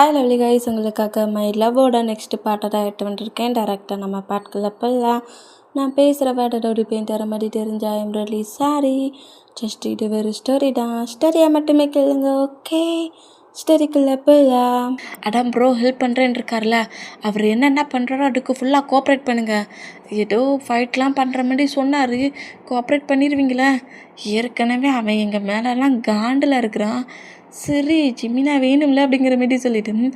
Hi lovely guys, உங்களுக்காக my லவ்வோட next பாட்டை தான் எடுத்து வந்துருக்கேன். டேரெக்டாக நம்ம பாட்டுக்குள்ள போகலாம். நான் பேசுகிற வேர்டோட பேன் தர மாதிரி தெரிஞ்சா ஐம் ரியலி சாரி. ஜஸ்ட் இது ஒரு ஸ்டோரி தான், ஸ்டோரியை மட்டுமே கேளுங்க. ஓகே, ஸ்டோரிக்குள்ளே போகலாம். அதான் ப்ரோ ஹெல்ப் பண்ணுறேன்னு இருக்கார்ல, அவர் என்னென்ன பண்ணுறாரோ அதுக்கு ஃபுல்லாக கோஆப்ரேட் பண்ணுங்கள். ஏதோ ஃபைட்லாம் பண்ணுற மாதிரி சொன்னார், கோஆப்ரேட் பண்ணிடுவீங்களே. ஏற்கனவே அவன் எங்கள் மேலெல்லாம் காண்டில் இருக்கிறான். சரி ஜிமினா வேணும்ல அப்படிங்கிற மாரி சொல்லிட்டு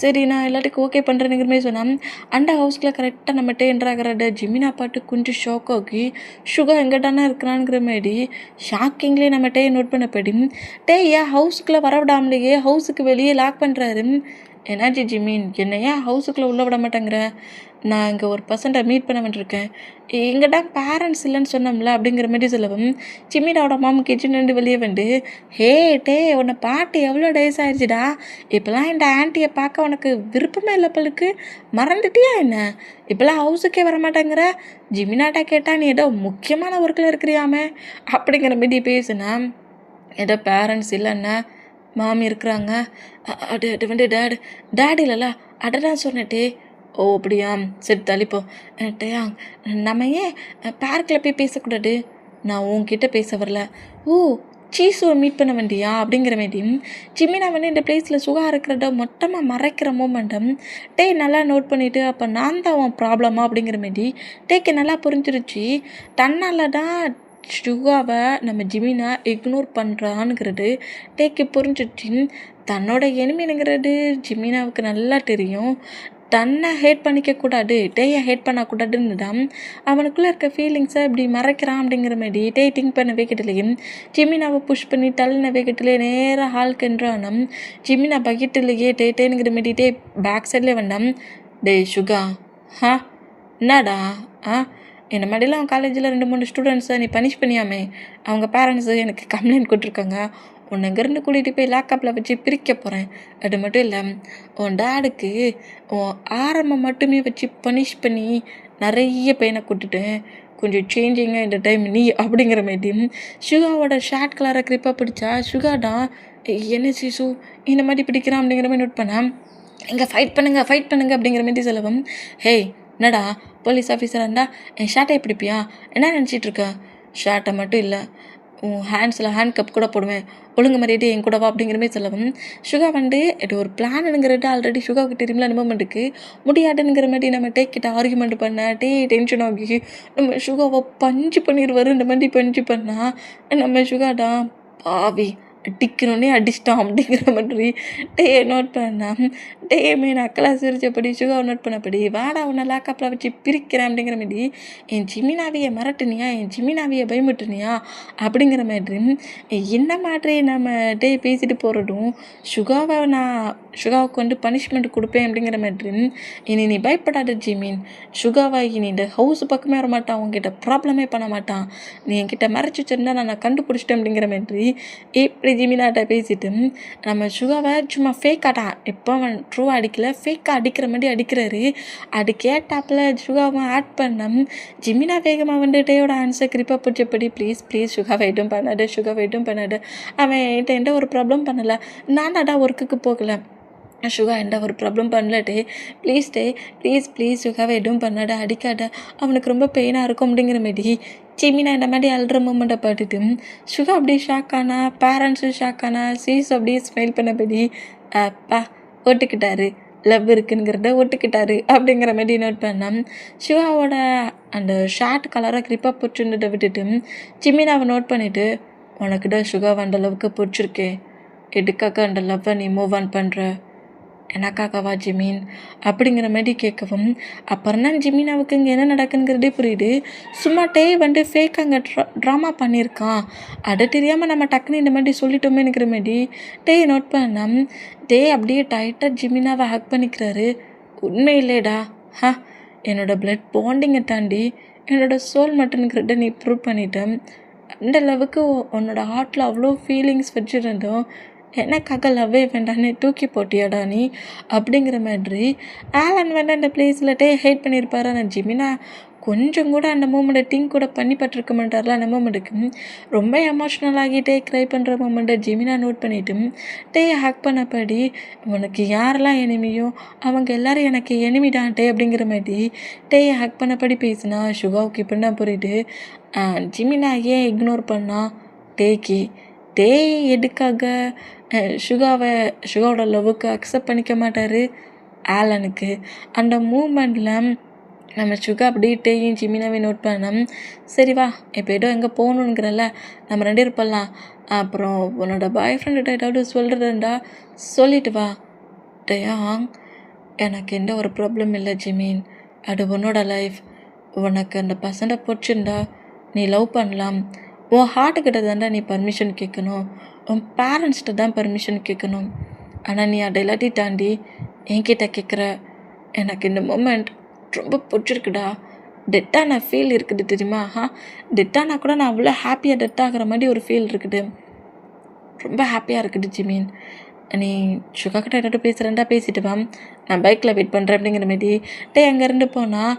சரி நான் எல்லாத்துக்கும் ஓகே பண்ணுறேனுங்கிற மாதிரி சொன்னான். அந்த ஹவுஸ்க்குள்ள கரெக்டாக நம்மகிட்ட என்ட்ராகிற ஜிமினா பாட்டு கொஞ்சம் ஷாக் ஆகி சுகா எங்கிட்டானா இருக்கிறான்ங்கிற மாதிரி ஷாக்கிங்லேயே நம்மகிட்டே நோட் பண்ணப்படி ஏன் ஹவுஸுக்குள்ளே வர விடாமலேயே ஹவுஸுக்கு வெளியே லாக் பண்ணுறாரு. என்னாச்சு ஜிமின், என்னை ஏன் ஹவுஸுக்குள்ளே உள்ளே விட மாட்டேங்கிற? நான் இங்கே ஒரு பர்சன்ட்டை மீட் பண்ண வேண்டியிருக்கேன். எங்கிட்ட பேரண்ட்ஸ் இல்லைன்னு சொன்னோம்ல அப்படிங்கிற மாதிரி சொல்லவும் ஜிமினோட மாம் கிச்சன்லேருந்து வெளியே வந்து உன்னை பாட்டு எவ்வளோ டேஸ் ஆயிடுச்சுடா, இப்போலாம் இந்த ஆன்ட்டியை பார்க்க உனக்கு விருப்பமே இல்லை பழுக்கு, மறந்துட்டியா என்ன? இப்போலாம் ஹவுஸுக்கே வரமாட்டேங்கிற? ஜிமினாட்டா கேட்டால் நீ ஏதோ முக்கியமான ஒர்க்கில் இருக்கிறியாமே அப்படிங்கிற மாதிரி பேசுனா. ஏதோ பேரண்ட்ஸ் இல்லைன்னா மாமி இருக்கிறாங்க, அது வந்து டேடி இல்லைல்ல, அதை தான் சொன்னட்டே. ஓ அப்படியா, சரி தள்ளிப்போ. டேயா நம்ம ஏன் பார்க்கில் போய் பேசக்கூடாது? நான் உன்கிட்ட பேச வரல. ஓ சீஸுவை மீட் பண்ண வேண்டியா அப்படிங்கிற மாரி ஜிமினா வந்து இந்த பிளேஸில் சுகா இருக்கிறத மொத்தமாக மறைக்கிற மூமெண்டம் நல்லா நோட் பண்ணிவிட்டு, அப்போ நான் தான் உன் ப்ராப்ளமா அப்படிங்கிற மாரி டேக்கு நல்லா புரிஞ்சிருச்சு. தன்னால் தான் சுகாவை நம்ம ஜிமினா இக்னோர் பண்ணுறான்ங்கிறது டேக்கு புரிஞ்சிடுச்சு. தன்னோட எனிமினுங்கிறது ஜிமினாவுக்கு நல்லா தெரியும். தன்னை ஹேட் பண்ணிக்கக்கூடாது, டேயை ஹேட் பண்ணக்கூடாதுன்னு தான் அவனுக்குள்ளே இருக்க ஃபீலிங்ஸை இப்படி மறைக்கிறான் அப்படிங்கிற மாதிரி டே திங்க் பண்ண வைக்கட்டுலையும் ஜிமினாவை புஷ் பண்ணி தள்ளின வைக்கட்டுலேயே நேராக ஹால்க்குன்றானம். ஜிமினா பக்கெட்டுலையே டேங்கிற மாதிரி டே பேக் சைட்லேயே வேண்டாம். டே சுகா, என்னடா என்ன மாதிரிலாம் அவன் காலேஜில் 2-3 ஸ்டூடெண்ட்ஸை நீ பனிஷ் பண்ணியாமே, அவங்க பேரண்ட்ஸு எனக்கு கம்ப்ளைண்ட் கொடுத்துருக்காங்க. உன்னை இங்கேருந்து கூட்டிகிட்டு போய் லேப்டாப்பில் வச்சு பிரிக்க போகிறேன். அது மட்டும் இல்லை, உன் டேடுக்கு உன் ஆரம்பம் மட்டுமே வச்சு பனிஷ் பண்ணி நிறைய பெயினை கொடுத்துட்டேன். கொஞ்சம் சேஞ்சிங்காக இந்த டைம் நீ அப்படிங்கிற மாதிரி சுகாவோட ஷார்ட் கலரை கிரிப்பாக பிடிச்சா சுகாடா என்ன சீசு இந்த மாதிரி பிடிக்கிறான் அப்படிங்கிற மாதிரி நோட் பண்ணேன். இங்கே ஃபைட் பண்ணுங்க அப்படிங்கிற மாதிரி சொல்லவும் என்னடா போலீஸ் ஆஃபீஸராக இருந்தால் என் ஷார்ட்டை பிடிப்பியா? என்ன நினச்சிட்ருக்க? ஷார்ட்டை மட்டும் இல்லை, உன் ஹேண்ட்ஸில் ஹேண்ட் கப் கூட போடுவேன், ஒழுங்கு மாதிரிட்டு என் கூடவா அப்படிங்கிற மாதிரி சொல்லவும் சுகா வந்து இது ஒரு பிளானுங்கிறது ஆல்ரெடி சுகாவுக்கு தெரியுமில்ல அனுபவமெண்ட்டுக்கு முடியாதுங்கிற மாதிரி நம்ம கிட்ட ஆர்கியூமெண்ட் பண்ண டென்ஷன் ஆகி நம்ம சுகாவை பஞ்சு பண்ணிடுவார். இந்த மாதிரி பஞ்சு பண்ணால் நம்ம சுகாடா பாவி அடிக்கணுன்னே அடிச்சிட்டான் அப்படிங்கிற மாதிரி நோட் பண்ணான். நான் அக்கெல்லாம் சிரிச்சபடி சுகாவை நோட் பண்ணபடி வாடா உன்னை லேக்கப்பில் வச்சு பிரிக்கிறேன் அப்படிங்கிற மாதிரி என் ஜிமினாவியை மிரட்டுனியா, என் ஜிமினாவியை பயமுட்டுனியா அப்படிங்கிற மாதிரி என்ன மாதிரி நம்ம பேசிட்டு போகிறதும் சுகாவுக்கு வந்து பனிஷ்மெண்ட் கொடுப்பேன் அப்படிங்கிற மாதிரி இனி நீ பயப்படாத ஜிமின், சுகாவை இனி இந்த ஹவுஸ் பக்கமே வர மாட்டான், உங்ககிட்ட ப்ராப்ளமே பண்ண மாட்டான், நீ என்கிட்ட மறைச்சி வச்சிருந்தா நான் கண்டுபிடிச்சிட்டேன் அப்படிங்கிற மாதிரி இப்படி ஜிமினாட்ட பேசிட்டு நம்ம சுகாவை சும்மா ஃபேக்காட்டா, இப்போ அவன் ட்ரூவாக அடிக்கல, ஃபேக்காக அடிக்கிற மாதிரி அடிக்கிறாரு. அது கேட்டாப்பில் சுகாவை ஆட் பண்ண ஜிமினா வேகமாக வந்து டேயோட ஆன்சர் கிரிப்பாக பிடிச்சபடி ப்ளீஸ் சுகாவை எதுவும் பண்ணாது, அவன் என்கிட்ட எந்த ஒரு ப்ராப்ளம் பண்ணலை, நான் தான்டா ஒர்க்குக்கு போகலை, சுகா எந்த ஒரு ப்ராப்ளம் பண்ணலட்டே, ப்ளீஸ் சுகாவை எதுவும் பண்ணாட, அடிக்காட, அவனுக்கு ரொம்ப பெயினாக இருக்கும் அப்படிங்கிற மாதிரி ஜிமினா இந்த மாதிரி அழுற மூமெண்ட்டை பார்த்துட்டு சுகா அப்படியே ஷாக் ஆனா, பேரண்ட்ஸும் ஷாக் ஆனா, சீஸ் அப்படியே ஸ்மைல் பண்ணபடி அப்பா ஒட்டுக்கிட்டாரு, லவ் இருக்குங்கிறத ஒட்டுக்கிட்டாரு அப்படிங்கிற மாதிரி நோட் பண்ணான். சிவாவோட அந்த ஷார்ட் கலராக கிரிப்பாக பிடிச்சிருந்ததை விட்டுட்டு ஜிமினாவை நோட் பண்ணிவிட்டு உனக்கிட்ட சுகாவை அந்த லவ்வுக்கு பிடிச்சிருக்கே, எதுக்காக அந்த லவ்வை நீ மூவ் ஆன் பண்ணுற, எனக்காகவா ஜிமின் அப்படிங்கிற மாதிரி கேட்கவும் அப்புறம் தான் ஜிமினாவுக்கு இங்கே என்ன நடக்குங்கிறதே புரியுது. சும்மா வந்து ஃபேக் அங்கே ட்ராமா பண்ணியிருக்கான், அதை தெரியாமல் நம்ம டக்குன்னு இந்த மாதிரி சொல்லிட்டோமேங்கிற மாதிரி நோட் பண்ணோம். அப்படியே டைட்டாக ஜிமினாவை ஹக் பண்ணிக்கிறாரு. உண்மையிலேடா என்னோட பிளட் பாண்டிங்கை தாண்டி என்னோட சோல் மட்டுங்கிறத நீ ப்ரூவ் பண்ணிட்டேன். அந்த லவ்வுக்கு உன்னோட ஹார்ட்டில் அவ்வளோ ஃபீலிங்ஸ் வச்சுருந்தோம், எனக்காக லவ்வே வேண்டான்னு தூக்கி போட்டியாடா நீ அப்படிங்கிற மாதிரி ஆலன் வந்து அந்த பிளேஸில் ஹேட் பண்ணியிருப்பாரு. ஆனால் ஜிமினா கொஞ்சம் கூட அந்த மூமெண்ட்டை திங்க் கூட பண்ணி பட்டிருக்க மாட்டார்ல. அந்த மூமெண்ட்டுக்கு ரொம்ப எமோஷ்னல் ஆகிட்டே க்ரை பண்ணுற மூமெண்ட்டை ஜெமினா நோட் பண்ணிவிட்டு டேயை ஹக் பண்ணப்படி உனக்கு யாரெல்லாம் எனிமியோ அவங்க எல்லோரும் எனக்கு எனிமிடான் டே அப்படிங்கிற மாதிரி டேயை ஹக் பண்ணப்படி பேசினா சுகாவுக்கு இப்படி தான் புரியுது ஜெமினா ஏன் இக்னோர் பண்ணா டேக்கு. டே எதுக்காக சுகாவோட லவ்வுக்கு அக்செப்ட் பண்ணிக்க மாட்டார் ஆலனுக்கு. அந்த மூமெண்ட்டில் நம்ம சுகா அப்படியே டேயும் ஜிமினாவே நோட் பண்ணோம். சரி வா இப்போ ஏதோ எங்கே போகணுங்கிறல்ல நம்ம 2 பேரும் போகலாம். அப்புறம் உன்னோட பாய் ஃப்ரெண்டுகிட்ட ஏதாவது சொல்கிறேன்டா சொல்லிட்டு வா. டேயாங் எனக்கு எந்த ஒரு ப்ராப்ளம் இல்லை ஜிமீன். அது உன்னோட லைஃப். உனக்கு அந்த பசண்டை பிடிச்சிருந்தா நீ லவ் பண்ணலாம். உன் ஹார்ட்டுக்கிட்ட தாண்டா நீ பர்மிஷன் கேட்கணும். உன் பேரண்ட்ஸ்கிட்ட தான் பர்மிஷன் கேட்கணும். ஆனால் நீ அதை எல்லாத்தையும் தாண்டி என்கிட்ட கேட்குற. எனக்கு இந்த மொமெண்ட் ரொம்ப பிடிச்சிருக்குடா. டெட்டான ஃபீல் இருக்குது தெரியுமா? டெட்டானா கூட நான் அவ்வளோ ஹாப்பியாக டெட் ஆகிற மாதிரி ஒரு ஃபீல் இருக்குது. ரொம்ப ஹாப்பியாக இருக்குது ஜிமீன். நீ சுகா கிட்ட ஏதாவது பேசுகிறேன்டா பேசிட்டு வா, நான் பைக்கில் வெயிட் பண்ணுறேன் அப்படிங்கிற மாரி. டே அங்கேருந்து போனால்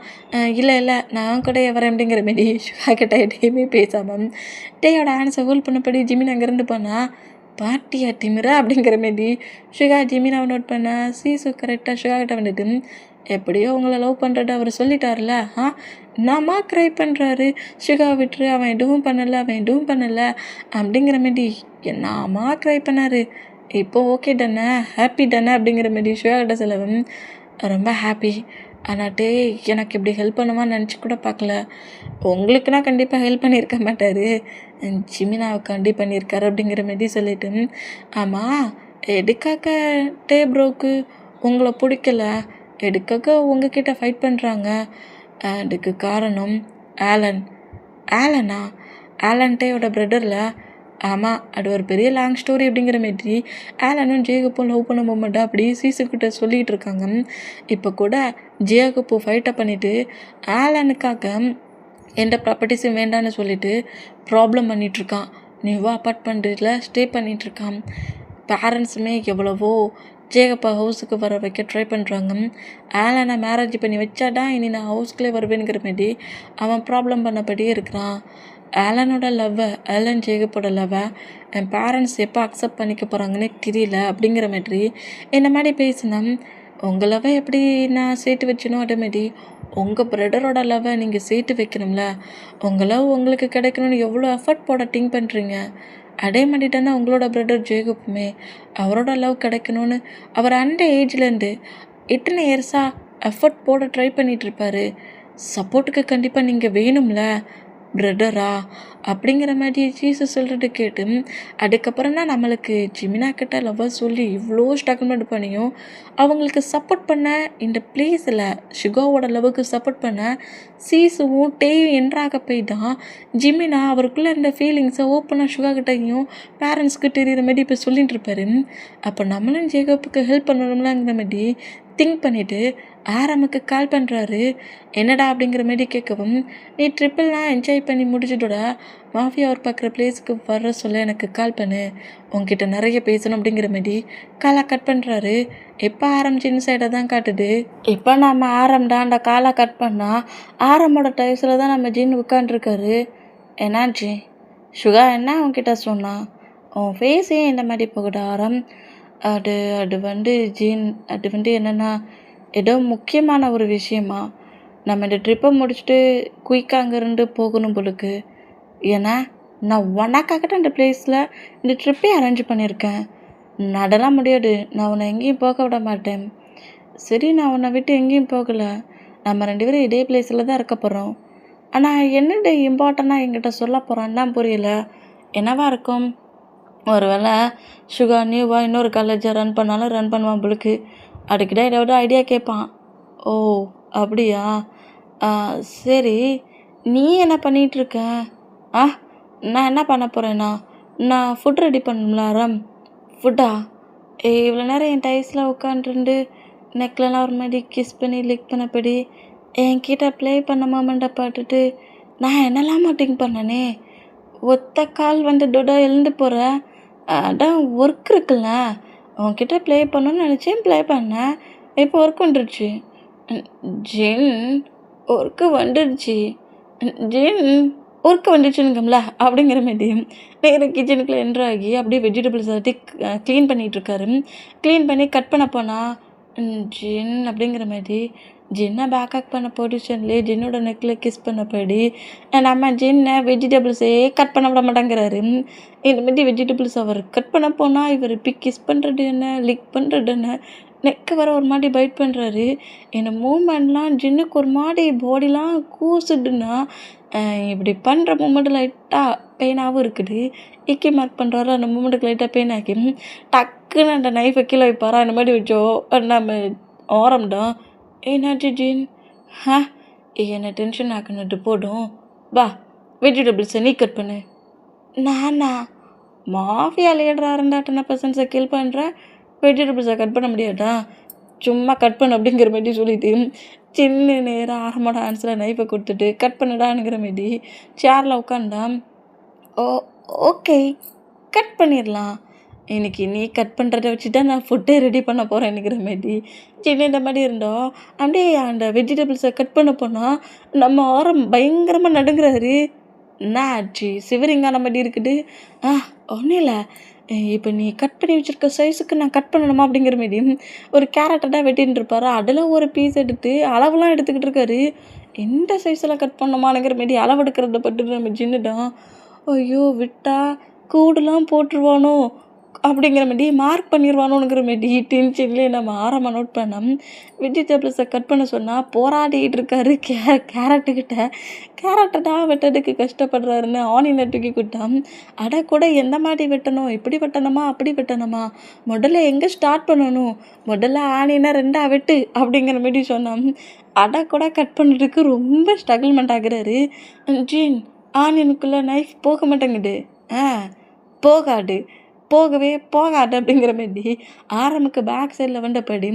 இல்லை நான் கூட வரேன் அப்படிங்கிற மாரி சுகா கிட்ட எதையுமே பேசாமல் டேயோட ஆன்ஸை ஹோல்ட் பண்ணப்படி ஜிமின் அங்கேருந்து போனால் பார்ட்டியா திமிரா அப்படிங்கிற மாரி சுகா ஜிமினாவை நோட் பண்ண சீசு கரெக்டாக சுகா கிட்ட வந்துட்டு எப்படியோ உங்களை லவ் பண்ணுறத அவர் சொல்லிட்டார்ல. நாமா க்ரை பண்ணுறாரு. சுகா விட்டுரு, அவன் எதுவும் பண்ணலை அப்படிங்கிற மாரி என்னம்மா க்ரை பண்ணார். இப்போ ஓகே தானே, ஹாப்பி தானே அப்படிங்கிற மாரி சுகா கிட்ட செலவும் ரொம்ப ஹாப்பி. ஆனால் டே எனக்கு இப்படி ஹெல்ப் பண்ணுவான்னு நினச்சி கூட பார்க்கல. உங்களுக்குனா கண்டிப்பாக ஹெல்ப் பண்ணியிருக்க மாட்டார், ஜிமினாவுக்காண்டி பண்ணியிருக்காரு அப்படிங்கிற மாரி சொல்லிட்டு ஆமாம் எதுக்காக டே ப்ரோக்கு உங்களை பிடிக்கல, எதுக்காக உங்ககிட்ட ஃபைட் பண்ணுறாங்க? அதுக்கு காரணம் ஆலனா ஆலன் டேயோட பிரதரில். ஆமாம் அது ஒரு பெரிய லாங் ஸ்டோரி அப்படிங்கிற மாரி ஆலனும் ஜேகப்பும் லவ் பண்ண மூமெண்ட்டை அப்படியே சீசுக்கிட்ட சொல்லிகிட்டு இருக்காங்க. இப்போ கூட ஜேகப்பு ஃபைட்டை பண்ணிவிட்டு ஆலனுக்காக எந்த ப்ராப்பர்ட்டிஸும் வேண்டான்னு சொல்லிட்டு ப்ராப்ளம் பண்ணிகிட்ருக்கான். நியூவாக அப்பார்ட்மெண்ட்டில் ஸ்டே பண்ணிகிட்ருக்கான். பேரண்ட்ஸுமே எவ்வளவோ ஜேகப்பா ஹவுஸுக்கு வர வைக்க ட்ரை பண்ணுறாங்க. ஆலனை மேரேஜ் பண்ணி வச்சாதான் இனி நான் ஹவுஸ்க்குள்ளே வருவேங்கிற மாரி அவன் ப்ராப்ளம் பண்ணபடியே இருக்கிறான். ஆலனோட லவ்வை, ஆலன் ஜேகப்போட லவ்வை என் பேரண்ட்ஸ் எப்போ அக்செப்ட் பண்ணிக்க போகிறாங்கன்னே தெரியல அப்படிங்கிற மாதிரி இந்த மாதிரி பேசினேன். உங்கள் லவ்வை எப்படி நான் சேர்த்து வச்சனோ அதே மாதிரி உங்கள் பிரதரோட லவ்வை நீங்கள் சேர்த்து வைக்கணும்ல. உங்கள் லவ் உங்களுக்கு கிடைக்கணும்னு எவ்வளோ எஃபர்ட் போட திங்க் பண்ணுறீங்க. அதே மாதிரி தானே உங்களோட பிரதர் ஜேகப்புமே அவரோட லவ் கிடைக்கணும்னு அவர் அந்த ஏஜ்லேருந்து இத்தனை இயர்ஸாக எஃபர்ட் போட ட்ரை பண்ணிகிட்ருப்பாரு. சப்போர்ட்டுக்கு கண்டிப்பாக நீங்கள் வேணும்ல பிரதரா அப்படிங்கிற மாதிரி ஜீசு சொல்கிறது கேட்டு அதுக்கப்புறம் தான் நம்மளுக்கு ஜிமினா கிட்ட லவ்வை சொல்லி இவ்வளோ ஸ்ட்ரகிள் பண்ணியும் அவங்களுக்கு சப்போர்ட் பண்ண இந்த பிளேஸில் சுகாவோட லவ்வுக்கு சப்போர்ட் பண்ண சீசுவும் டேயும் என்றாக போய் தான் ஜிமினா அவருக்குள்ளே இருந்த ஃபீலிங்ஸை ஓப்பனாக சுகா கிட்டையும் பேரண்ட்ஸ்க்கு தெரிகிற மாதிரி இப்போ சொல்லிட்டு இருப்பாரு. அப்போ நம்மளும் ஜேகப்புக்கு ஹெல்ப் பண்ணணும்லாங்கிற மாதிரி திங்க் பண்ணிவிட்டு ஆரமுக்கு கால் பண்ணுறாரு. என்னடா அப்படிங்கிற மாதிரி கேட்கவும் நீ ட்ரிப்பிள்லாம் என்ஜாய் பண்ணி முடிச்சுட்டோட மாஃபியா அவர் பார்க்குற பிளேஸுக்கு வர்ற சொல்ல எனக்கு கால் பண்ணு, உங்ககிட்ட நிறைய பேசணும் அப்படிங்கிற மாதிரி காலை கட் பண்ணுறாரு. எப்போ ஆரம்பிச்சின்னு சைடை தான் காட்டுது. இப்போ நம்ம ஆரம்டா அந்த காலை கட் பண்ணால் ஆரமோட டைஸில் தான் நம்ம ஜின் உட்காண்ட்ருக்காரு. என்னாச்சு சுகா என்ன அவங்ககிட்ட சொன்னான்? உன் ஃபேஸே இந்த மாதிரி போகுது ஆரம். அது வந்து ஜீன் அது வந்து என்னென்னா ஏதோ முக்கியமான ஒரு விஷயமா நம்ம இந்த ட்ரிப்பை முடிச்சுட்டு குயிக்காக அங்கேருந்து போகணும் போலுக்கு. ஏன்னா நான் உனக்காகட்டும் இந்த பிளேஸில் இந்த ட்ரிப்பே அரேஞ்ச் பண்ணியிருக்கேன். நடலாம் முடியாது, நான் உன்னை எங்கேயும் போக விட மாட்டேன். சரி நான் உன்னை விட்டு எங்கேயும் போகலை, நம்ம 2 பேரும் இதே பிளேஸில் தான் இருக்க போகிறோம். ஆனால் என்னது இம்பார்ட்டண்ட்டாக என்கிட்ட சொல்ல போகிறான்னு தான் புரியல. என்னவா இருக்கும்? ஒரு வேளை சுகா நியூவாக இன்னொரு காலேஜை ரன் பண்ணாலும் ரன் பண்ணுவான் போலுக்கு. அதுக்கிட்ட ஏதாவது ஐடியா கேட்பான். ஓ அப்படியா, சரி நீ என்ன பண்ணிகிட்ருக்க? நான் என்ன பண்ண போகிறேன்னா நான் ஃபுட் ரெடி பண்ணணும்ல ஆரம். ஃபுட்டா? இவ்வளோ நேரம் என் டைஸில் உட்காண்ட்டு நெக்லெலாம் ஒரு மாதிரி கிஸ் பண்ணி லிக் பண்ணப்படி என்கிட்ட ப்ளே பண்ண மாமெண்ட்டை பார்த்துட்டு நான் என்னெல்லாம் மாட்டிங் பண்ணனே. ஒத்த கால் வந்து டொடா எழுந்து போகிற. அதான் ஒர்க் இருக்குல்ல, உன்கிட்ட ப்ளே பண்ணணும்னு நினச்சேன், ப்ளே பண்ணேன், இப்போ ஒர்க் வந்துடுச்சு. ஜின் ஒர்க்கு வந்துடுச்சு ஜின் ஒர்க்கு வந்துடுச்சுனுங்கம்ல அப்படிங்கிற மாரி நேராக கிச்சனுக்குள்ளே என்ட்ரு ஆகி அப்படியே வெஜிடபிள்ஸ் எல்லாத்தையும் க்ளீன் பண்ணிகிட்ருக்காரு. க்ளீன் பண்ணி கட் பண்ண போனால் ஜின் அப்படிங்கிற மாதிரி ஜின்னை பேக்கப் பண்ண பொசிஷன்லேயே ஜின்னோட நெக்கில் கிஸ் பண்ணபடி நம்ம ஜின்னை வெஜிடபிள்ஸே கட் பண்ண விட மாட்டேங்கிறாரு. இந்த மாதிரி வெஜிடபிள்ஸ் அவர் கட் பண்ண போனால் இவர் இப்படி கிஸ் பண்ணுறது என்ன, லிக் பண்ணுறது என்ன, நெக்கை வர ஒரு மாதிரி பைட் பண்ணுறாரு. இந்த மூமெண்ட்லாம் ஜின்னுக்கு ஒரு மாதிரி பாடிலாம் கூசுதுன்னா இப்படி பண்ணுற மூமெண்ட் லைட்டாக பெயினாகவும் இருக்குது. இக்கி மார்க் பண்ணுறாரு. அந்த மூமெண்ட்டுக்கு லைட்டாக பெயின் ஆகி டக்குன்னு அந்த நைஃபை கீழே வைப்பாரா. அந்த மாதிரி வச்சோ நம்ம ஆரம்பிட்டோம். என்னாச்சு ஜின்? என்னை டென்ஷன் ஆக்குன்னுட்டு போடும். வா வெஜிடபிள்ஸை நீ கட் பண்ணு. நானா மாஃபியா லீடராக இருந்தாட்டன பர்சன்ஸை கில் பண்ணுறேன், வெஜிடபிள்ஸை கட் பண்ண முடியாதா? சும்மா கட் பண்ணு அப்படிங்கிற மாதிரி சொல்லிட்டு சின்ன நேராக ஆரம்போட ஆன்ஸில் நைஃபை கொடுத்துட்டு கட் பண்ணிடானுங்கிற மாரி சேரில் உட்காந்தான். ஓகே கட் பண்ணிடலாம். இன்றைக்கி நீ கட் பண்ணுறத வச்சு தான் நான் ஃபுட்டே ரெடி பண்ண போகிறேன்னுங்கிற மாரி சின்ன இந்த மாதிரி இருந்தோம். அப்படியே அந்த வெஜிடபிள்ஸை கட் பண்ண போனால் நம்ம ஆரம் பயங்கரமாக நடுங்கிறாரு. என்ன ஆச்சு? சிவரிங்கான மாதிரி இருக்குது. ஒன்றும் இல்லை, இப்போ நீ கட் பண்ணி வச்சுருக்க சைஸுக்கு நான் கட் பண்ணணுமா அப்படிங்கிற மாரி ஒரு கேரட்டடாக வெட்டின்னு இருப்பார். அதில் ஒரு பீஸ் எடுத்து அளவுலாம் எடுத்துக்கிட்டு இருக்காரு. எந்த சைஸில் கட் பண்ணணுமானுங்கிற மாரி அளவு எடுக்கிறத பட்டு நம்ம சின்னதான். ஐயோ விட்டா கூடுலாம் போட்டுருவானோ அப்படிங்கிற மாரி மார்க் பண்ணிடுவானோங்கிற மாரி டென்ஷன்லேயே நம்ம ஆரமாக நோட் பண்ணோம். வெஜிடபிள்ஸை கட் பண்ண சொன்னால் போராடிக்கிட்டு இருக்காரு கேரட்டுக்கிட்ட. கேரட்டை தான் வெட்டதுக்கு கஷ்டப்படுறாருன்னு ஆனியனை தூக்கி கொடுத்தான். அடை கூட எந்த மாதிரி வெட்டணும், இப்படி வெட்டணுமா அப்படி வெட்டணுமா, முதல்ல எங்கே ஸ்டார்ட் பண்ணணும், முதல்ல ஆனியனை 2 வெட்டு அப்படிங்கிற மாரி சொன்னோம். அடை கூட கட் பண்ணுறதுக்கு ரொம்ப ஸ்ட்ரகிள்மெண்ட் ஆகுறாரு. ஜீன் ஆனியனுக்குள்ளே நைஃப் போக மாட்டேங்குது. போகவே போகாது அப்படிங்கிற மாரி ஆரமுக்கு பேக் சைடில் வந்தபடி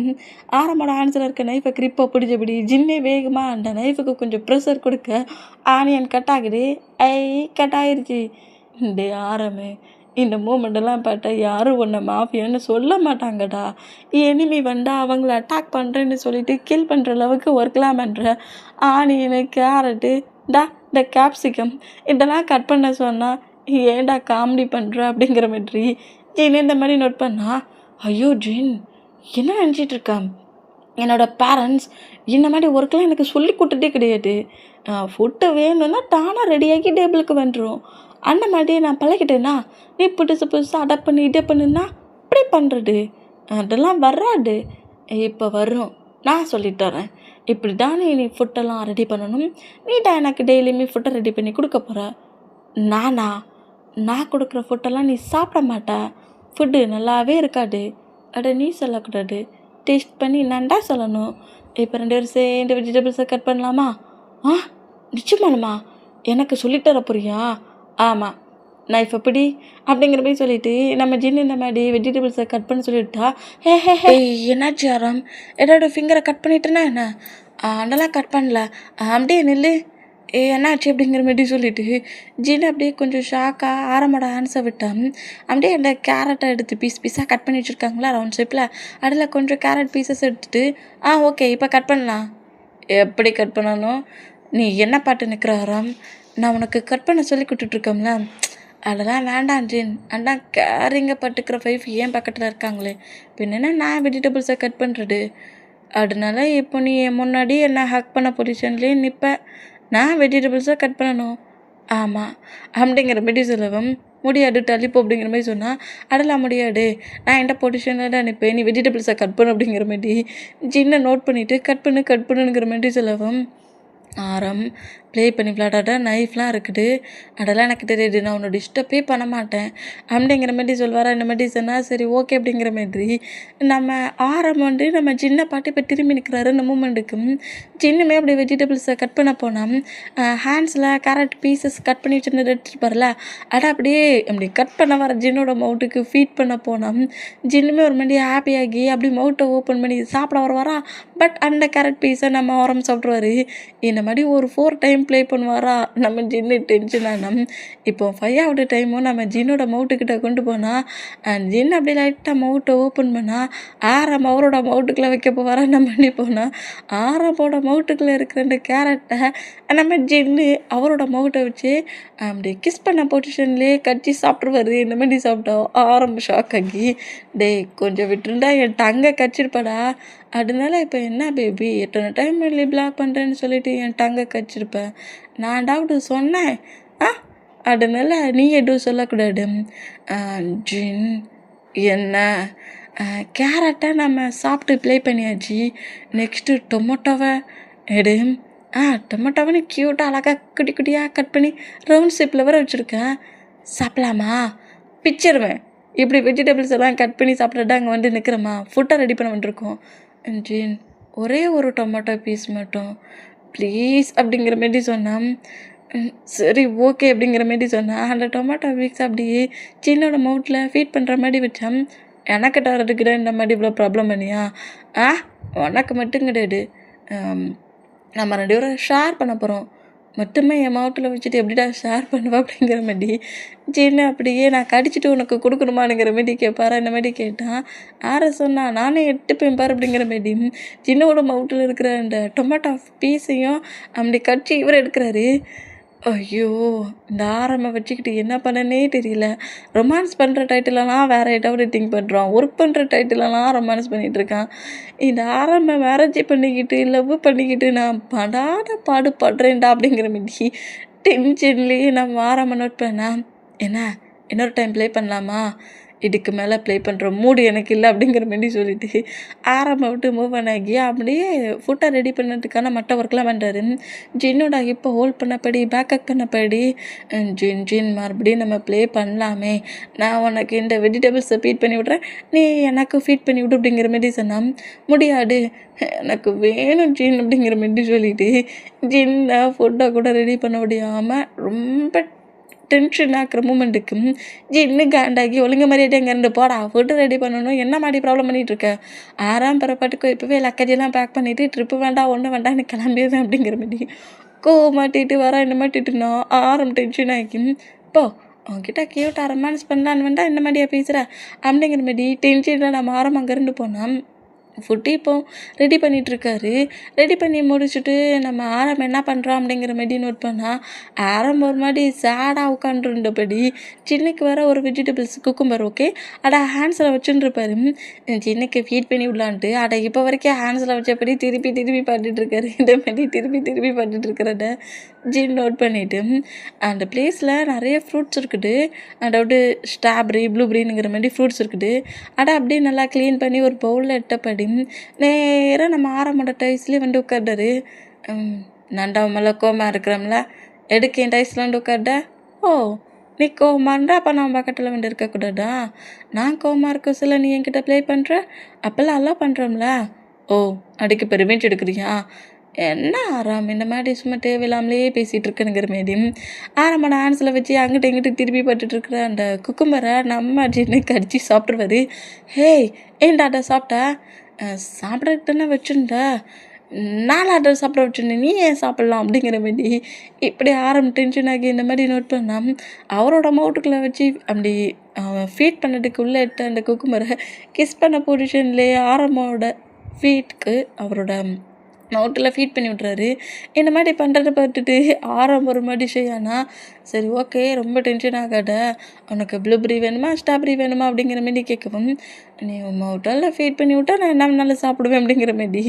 ஆரமோட ஆன்சரில் இருக்க நைஃபை கிரிப்பாக பிடிச்சபடி ஜின்னே வேகமாக அந்த நைஃபுக்கு கொஞ்சம் ப்ரெஷர் கொடுக்க ஆனியன் கட் ஆகுது. கட் ஆகிருச்சு. இந்த ஆரமு இந்த மூமெண்டெல்லாம் பார்த்தா யாரும் ஒன்றை மாஃபியான்னு சொல்ல மாட்டாங்கடா. எனிமி வந்தால் அவங்கள அட்டாக் பண்ணுறேன்னு சொல்லிட்டு கில் பண்ணுற அளவுக்கு ஒர்க்லாம் பண்ணுற ஆனியனு கேரட்டு இந்த கேப்சிகம் இதெல்லாம் கட் பண்ண சொன்னால் ஏன்டா காமெடி பண்ணுற அப்படிங்கிற மாதிரி ஜீன் இந்த மாதிரி நோட் பண்ணா. ஐயோ ஜீன் என்ன நினச்சிட்ருக்கான்? என்னோடய பேரண்ட்ஸ் இந்த மாதிரி ஒர்க்கெலாம் எனக்கு சொல்லி கொடுத்ததே கிடையாது. ஃபுட்டு வேணும்னா தானாக ரெடியாகி டேபிளுக்கு வந்துடும். அந்த மாதிரியே நான் பழகிட்டேன்னா நீ புதுசாக அடாப்ட் பண்ணி இதை பண்ணுன்னா அப்படி பண்ணுறது அதெல்லாம் வராது. இப்போ வரும், நான் சொல்லித்தரேன். இப்படி தானே நீ ஃபுட்டெல்லாம் ரெடி பண்ணணும். நீ தான் எனக்கு டெய்லியுமே ஃபுட்டை ரெடி பண்ணி கொடுக்க போகிற. நான் கொடுக்குற ஃபுட்டெல்லாம் நீ சாப்பிட மாட்டா, ஃபுட்டு நல்லாவே இருக்காது. நீ சொல்லக்கூடாது, டேஸ்ட் பண்ணி நண்டா சொல்லணும். இப்போ 2 பேரும் சேர்ந்து வெஜிடபிள்ஸை கட் பண்ணலாமா? நிச்சயமானுமா? எனக்கு சொல்லித்தர புரியா? ஆமாம், நைஃப் எப்படி அப்படிங்கிற மாதிரி சொல்லிவிட்டு நம்ம ஜின்னு இந்த மாதிரி வெஜிடபிள்ஸை கட் பண்ண சொல்லிவிட்டா. என்னாச்சு ஆரம்? என்னோடய ஃபிங்கரை கட் பண்ணிட்டேன்னா என்ன? அதெல்லாம் கட் பண்ணல, அப்படியே நில்லு. என்னாச்சு அப்படிங்கிற மாதிரி சொல்லிவிட்டு ஜின்னு அப்படியே கொஞ்சம் ஷாக்காக ஆரமோட ஆன்ஸை விட்டான். அப்படியே அந்த கேரட்டை எடுத்து பீஸாக கட் பண்ணி வச்சுருக்காங்களா ரவுண்ட் ஷேப்பில், அதில் கொஞ்சம் கேரட் பீசஸ் எடுத்துகிட்டு ஓகே இப்போ கட் பண்ணலாம். எப்படி கட் பண்ணணும்? நீ என்ன பாட்டு நிற்கிற ஆரம்? நான் உனக்கு கட் பண்ண சொல்லி கொடுத்துட்ருக்கோம்ல, அதெல்லாம் வேண்டாம் ஜின். அதான் கேரிங்க பட்டுக்கிற 5 ஏன் பக்கத்தில் இருக்காங்களே, பின்னா நான் வெஜிடபிள்ஸை கட் பண்ணுறது. அதனால இப்போ நீ முன்னாடி என்ன ஹக் பண்ண பொசிஷன்லேயே நிற்பேன். நான் வெஜிடபிள்ஸை கட் பண்ணணும். ஆமாம் அப்படிங்கிற மாதிரி சொல்லவும் முடியாது தள்ளிப்போ அப்படிங்கிற மாதிரி சொன்னால் அதெல்லாம் முடியாது, நான் எந்த பொசிஷனில் தான் நிற்பேன், நீ வெஜிடபிள்ஸை கட் பண்ணு அப்படிங்கிற மாதிரி சின்ன நோட் பண்ணிவிட்டு கட் பண்ணுங்கிற மாதிரி சொல்லவும் ஆரம் ப்ளே பண்ணி விளையாடாத நைஃப்லாம் இருக்குது, அதெல்லாம் எனக்கு தெரியுது, நான் உன்னை டிஸ்டர்பே பண்ண மாட்டேன் அப்படிங்கிற மாதிரி சொல்வாரா. இந்த மாதிரி சொன்னால் சரி ஓகே அப்படிங்கிற மாதிரி நம்ம ஆரம் நம்ம சின்ன பாட்டு இப்போ திரும்பி நிற்கிறாரு. இந்த மூமெண்ட்டுக்கு சின்னமே அப்படி வெஜிடபிள்ஸை கட் பண்ண போனால் ஹேண்ட்ஸில் கேரட் பீசஸ் கட் பண்ணி வச்சுருந்தது எடுத்துகிட்டு அப்படியே அப்படி கட் பண்ண வர ஜின்னோட மவுட்டுக்கு ஃபீட் பண்ண போனால் ஜின்னுமே ஒரு மாதிரி ஹாப்பியாகி அப்படி மவுட்டை ஓப்பன் பண்ணி சாப்பிட வரா. பட் அந்த கேரட் பீஸை நம்ம ஆரம் சாப்பிட்ருவாரு. இந்த மாதிரி ஒரு 4 டைம் ப்ளே பண்ணுவாரா நம்ம ஜின்னு டென்ஷனான. இப்போ 5வது டைமும் நம்ம ஜின்னோட மவுட்டுக்கிட்ட கொண்டு போனால் ஜின் அப்படி லைட்டாக மவுட்டை ஓப்பன் பண்ணால் ஆரம் அவரோட மவுட்டுக்குள்ளே வைக்க போவாரா நம்ம பண்ணி போனால் ஆரம்போட மவுட்டுக்குள்ளே இருக்கிற 2 கேரட்டை நம்ம ஜின்னு அவரோட மவுட்டை வச்சு அப்படி கிஸ் பண்ண பொசிஷன்லேயே கட்சி சாப்பிட்ருவாரு. இந்த மாதிரி சாப்பிட்டோம் ஆரம்ப ஷாக் ஆகி கொஞ்சம் விட்டுருந்தா என் டங்கை கச்சிருப்படா. அதனால இப்போ என்ன பேபி எத்தனை டைம் இல்லை பிளாக் பண்ணுறேன்னு சொல்லிட்டு என் டங்கை கச்சிருப்பேன். நான் டாக்டர் சொன்னேன் அதனால நீ எதுவும் சொல்லக்கூடாது. ஜின் என்ன கேரட்டை நம்ம சாப்பிட்டு ப்ளே பண்ணியாச்சு. நெக்ஸ்ட்டு டொமேட்டோவை எடு. டொமேட்டோவை க்யூட்டாக அழகாக குட்டி குட்டியாக கட் பண்ணி ரவுண்ட் ஷேப்பில் வர வச்சுருக்கேன். சாப்பிடலாமா? பிச்சிருவேன். இப்படி வெஜிடபிள்ஸ் எல்லாம் கட் பண்ணி சாப்பிட்றதா அங்கே வந்து நிற்கிறோமா? ஃபுட்டை ரெடி பண்ண வந்துருக்கோம். ஜின் ஒரே ஒரு டொமேட்டோ பீஸ் மட்டும் ப்ளீஸ் அப்படிங்கிற மாரி சொன்னான். சரி ஓகே அப்படிங்கிற மாரி சொன்னான். அந்த டொமேட்டோ பீஸ் அப்படியே சின்னோட மவுட்டில் ஃபீட் பண்ணுற மாதிரி வச்சான். எனக்கிட்ட வர்றதுக்கிட்ட இந்த மாதிரி இவ்வளோ ப்ராப்ளம் பண்ணியா? உனக்கு மட்டும் கிடையாது, நம்ம 2 பேரும் ஷேர் பண்ண போகிறோம். மட்டுமே என் மவுட்டில் வச்சுட்டு எப்படிடா ஷேர் பண்ணுவா அப்படிங்கிற மாதிரி ஜின்னு அப்படியே நான் கடிச்சிட்டு உனக்கு கொடுக்கணுமானுங்கிற மாரி கேட்பாரா இந்த மாதிரி கேட்டான். யாரை சொன்னா நானே எடுத்துப்பேன் பாரு அப்படிங்கிற மாரி ஜின்னோட மவுட்டில் இருக்கிற அந்த டொமேட்டோ பீஸையும் அப்படி கடிச்சு இவர் எடுக்கிறாரு. ஐயோ இந்த ஆரம்பை வச்சுக்கிட்டு என்ன பண்ணனே தெரியல. ரொமான்ஸ் பண்ணுற டைட்டிலெல்லாம் வேறு ஏதாவது திங்க் பண்ணுறான். ஒர்க் பண்ணுற டைட்டிலெல்லாம் ரொமான்ஸ் பண்ணிகிட்ருக்கான். இந்த ஆரம்பை மேரேஜ் பண்ணிக்கிட்டு லவ் பண்ணிக்கிட்டு நான் படாத பாடுபடுறேன்டா அப்படிங்கிற மாரி டென்ஷன்லேயே நான் ஆரம்பை நோட் பண்ணேன். என்ன இன்னொரு டைம் ப்ளே பண்ணலாமா? இதுக்கு மேலே ப்ளே பண்ணுற மூடு எனக்கு இல்லை அப்படிங்கிற மாரி சொல்லிட்டு ஆரம்பை விட்டு மூவ் பண்ணாகி அப்படியே ஃபுட்டை ரெடி பண்ணதுக்கான மற்ற ஒர்க்லாம் பண்ணுறாரு. ஜின்னோட இப்போ ஹோல்ட் பண்ணப்படி பேக்கப் பண்ணப்படி ஜின் மறுபடியும் நம்ம ப்ளே பண்ணலாமே. நான் உனக்கு இந்த வெஜிடபிள்ஸை ஃபீட் பண்ணி விட்றேன், நீ எனக்கு ஃபீட் பண்ணி விடு அப்படிங்கிற மாரி சொன்னான். முடியாது, எனக்கு வேணும் ஜின் அப்படிங்கிற மாரி சொல்லிட்டு ஜின்னை ஃபுட்டை கூட ரெடி பண்ண முடியாமல் ரொம்ப டென்ஷன் ஆக்குற மூமெண்ட்டுக்கு ஜின்னு காண்டாகி ஒழுங்க மாதிரியாட்டி அங்கே இருந்து போடா ஃபுட்டு ரெடி பண்ணணும், என்ன மாதிரி ப்ராப்ளம் பண்ணிகிட்ருக்க? பிறப்பாட்டுக்கு இப்போவே லக்கேஜெல்லாம் பேக் பண்ணிவிட்டு ட்ரிப்பு வேண்டாம் ஒன்றும் வேண்டாம் எனக்கு கிளம்பிடுவேன் அப்படிங்கிற மாதிரி மாட்டிட்டு வர என்ன மாட்டிட்டுனா டென்ஷன் ஆகி இப்போ அவங்ககிட்ட கியூட்டாக ரொமான்ஸ் பண்ணலான்னு வேண்டாம் இந்த மாதிரியா பேசுகிற அப்படிங்கிற மாதிரி டென்ஷனில் நம்ம அங்கேருந்து போனால் ஃபுட்டு இப்போ ரெடி பண்ணிகிட்ருக்காரு. ரெடி பண்ணி முடிச்சுட்டு நம்ம ஆரம் என்ன பண்ணுறோம் அப்படிங்கிற மாதிரி நோட் பண்ணால் ஆரம் ஒரு மாதிரி சேடாக உட்காந்துருந்தபடி சின்னைக்கு வர ஒரு வெஜிடபிள்ஸ் குக்கும்பர் ஓகே ஹேண்ட்ஸில் வச்சுருப்பாரு. சின்னைக்கு ஃபீட் பண்ணி விடலான்ட்டு இப்போ வரைக்கும் ஹேண்ட்ஸில் வச்சபடி திருப்பி பண்ணிட்டுருக்காரு. இந்த மாதிரி திருப்பி பண்ணிட்டுருக்கிறத ஜின் நோட் பண்ணிவிட்டு அந்த பிளேஸில் நிறைய ஃப்ரூட்ஸ் இருக்குது. அதாவது ஸ்ட்ராபெரி ப்ளூபெரிங்கிற மாதிரி ஃப்ரூட்ஸ் இருக்குது. அப்படியே நல்லா க்ளீன் பண்ணி ஒரு பவுலில் எட்டப்படி நேராக நம்ம ஆரம்போட டைஸ்லேயே வந்து உட்கார்றாரு. நண்டா மேலே கோமா இருக்கிறோம்ல, எடுக்க என் டைஸில் வந்து உட்கார்ட. நீ கோமான்றா அப்போ நான் பக்கத்தில் வந்து இருக்கக்கூடாதா? நான் கோமா இருக்க சொல்ல நீ என்கிட்ட ப்ளே பண்ணுற, அப்போல்லாம் எல்லாம் பண்ணுறோம்ல. அதுக்கு இப்போ ரிவெஞ்ச் எடுக்கிறியா? என்ன ஆராம் இந்த மாதிரி சும்மா தேவையில்லாமலே பேசிகிட்டு இருக்கேனுங்கிற மாரி ஆரம்போட ஹேண்ட்ஸில் வச்சு அங்கிட்ட இங்கிட்ட திருப்பி பட்டுட்ருக்குற அந்த குக்கும்பரை நம்ம ஜின்னு கடிச்சு சாப்பிட்ருவாரு. ஏன்டா சாப்பிட்டா? சாப்பிட்றதுக்கு தானே வச்சுருந்த, 4 சாப்பிட வச்சுருந்தேன், நீ ஏன் சாப்பிட்லாம் அப்படிங்கிற மாரி இப்படி டென்ஷன் ஆகி இந்த மாதிரி நோட் பண்ணால் அவரோட மவுட்டுக்குள்ளே வச்சு அப்படி ஃபீட் பண்ணதுக்கு உள்ளே எடுத்த அந்த குக்கும்பரை கிஸ் பண்ண பொசிஷன்லேயே ஆரம்போட ஃபீட்டுக்கு அவரோட மவுட்டில் ஃபீட் பண்ணி விட்றாரு. இந்த மாதிரி பண்ணுறத பார்த்துட்டு ஆரம் ஒரு மாதிரி செய்யானா சரி ஓகே ரொம்ப டென்ஷன் ஆகாத, உனக்கு ப்ளூபெரி வேணுமா ஸ்ட்ராபெரி வேணுமா அப்படிங்கிற மாரி கேட்கவும் நீ மவுட்டால் ஃபீட் பண்ணி விட்டா நான் என்ன நல்லா சாப்பிடுவேன் அப்படிங்கிற மாரி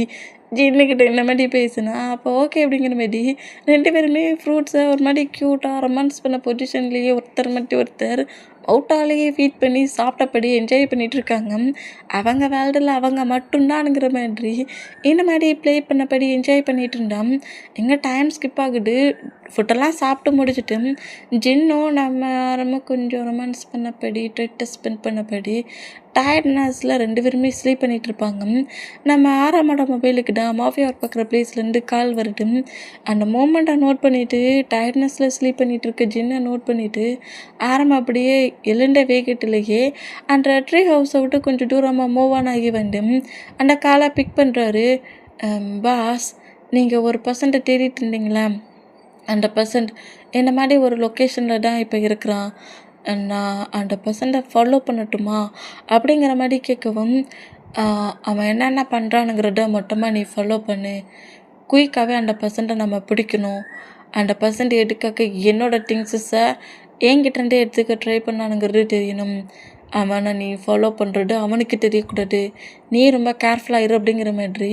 ஜின்னுக்கிட்ட இந்த மாதிரி பேசுனா அப்போ ஓகே அப்படிங்கிற மாரி 2 பேருமே ஃப்ரூட்ஸை ஒரு மாதிரி க்யூட்டாக ரொமான்ஸ் பண்ண பொசிஷன்லேயே ஒருத்தர் மட்டும் ஒருத்தர் அவுட்டாலேயே ஃபீட் பண்ணி சாப்பிட்டபடி என்ஜாய் பண்ணிகிட்ருக்காங்க. அவங்க வேல்டில் அவங்க மட்டும்தானுங்கிற மாதிரி இந்த மாதிரி ப்ளே பண்ணபடி என்ஜாய் பண்ணிகிட்டு இருந்தான். எங்கே டைம் ஸ்கிப் ஆகுது. ஃபுட்டெல்லாம் சாப்பிட்டு முடிச்சுட்டு ஜின்னும் நம்ம கொஞ்சம் ரொமான்ஸ் பண்ணபடி ட்ரெட்டை ஸ்பெண்ட் பண்ணபடி டயர்ட்னஸில் 2 பேருமே ஸ்லீப் பண்ணிகிட்ருப்பாங்க. நம்ம ஆரம்போட மொபைலுக்கு மாஃபியா ஒர்க் பார்க்குற பிளேஸ்லேருந்து கால் வருது. அந்த மூமெண்ட்டை நோட் பண்ணிவிட்டு டயர்ட்னஸில் ஸ்லீப் பண்ணிகிட்ருக்க ஜின்னை நோட் பண்ணிவிட்டு ஆரம் அப்படியே எழுந்த வேகத்திலேயே அந்த ட்ரீ ஹவுஸை விட்டு கொஞ்சம் தூரமாக மூவ் ஆன் ஆகி வந்து அந்த காலை பிக் பண்ணுறாரு. பாஸ், நீங்கள் ஒரு பர்சன்ட்டை தேடிட்டு இருந்தீங்களா? அந்த பர்சன்ட் இந்த மாதிரி ஒரு லொக்கேஷனில் தான் இப்போ இருக்கிறான். நான் அந்த பர்சன்ட்டை ஃபாலோ பண்ணட்டுமா அப்படிங்கிற மாதிரி கேட்கவும், அவன் என்னென்ன பண்ணுறானுங்கிறத மொத்தமாக நீ ஃபாலோ பண்ணு. குயிக்காகவே அந்த பர்சன்ட்டை நம்ம பிடிக்கணும். அந்த பர்சன்ட் எடுக்க என்னோடய திங்ஸஸை என்கிட்டேருந்தே எடுத்துக்க ட்ரை பண்ணானுங்கிறது தெரியணும். அவனை நீ ஃபாலோ பண்ணுறது அவனுக்கு தெரியக்கூடாது. நீ ரொம்ப கேர்ஃபுல்லாக இரு அப்படிங்கிற மாதிரி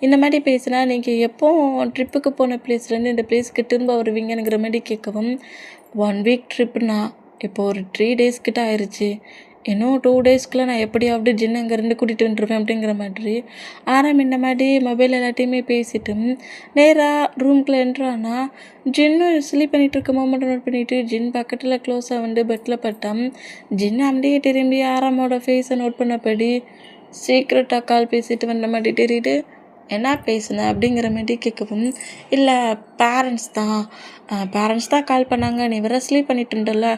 இந்த மாதிரி பேசினா, நீங்கள் எப்போ ட்ரிப்புக்கு போன பிளேஸ்லேருந்து இந்த பிளேஸ்க்கு திரும்ப வருவீங்கங்கிற மாதிரி கேட்கவும், 1 வீக் ட்ரிப்புனா இப்போ ஒரு 3 டேஸ் கிட்ட ஆயிடுச்சு. இன்னும் 2 டேஸ்க்குள்ளே நான் எப்படியாவது ஜின்னை அங்கேருந்து கூட்டிகிட்டு வந்துடுவேன் அப்படிங்கிற மாதிரி இந்த மாதிரி மொபைல் எல்லாத்தையுமே பேசிட்டு நேராக ரூம்குள்ளே என்ட்ரானா, ஜின்னும் ஸ்லீப் பண்ணிகிட்டு இருக்க மோமெண்ட் நோட் பண்ணிவிட்டு ஜின் பக்கத்தில் க்ளோஸாக வந்து பெட்டில் பட்டான். ஜின் அப்படியே திரும்பி ஆராமோட ஃபேஸை நோட் பண்ணபடி சீக்ரெட்டாக கால் பேசிட்டு வந்த மாதிரி தெரியுது. என்ன பேசுனேன் அப்படிங்கிற மாதிரி கேட்கவும், இல்லை பேரண்ட்ஸ் தான் கால் பண்ணாங்க. நீ வேறு ஸ்லீப் பண்ணிட்டு இருந்தல,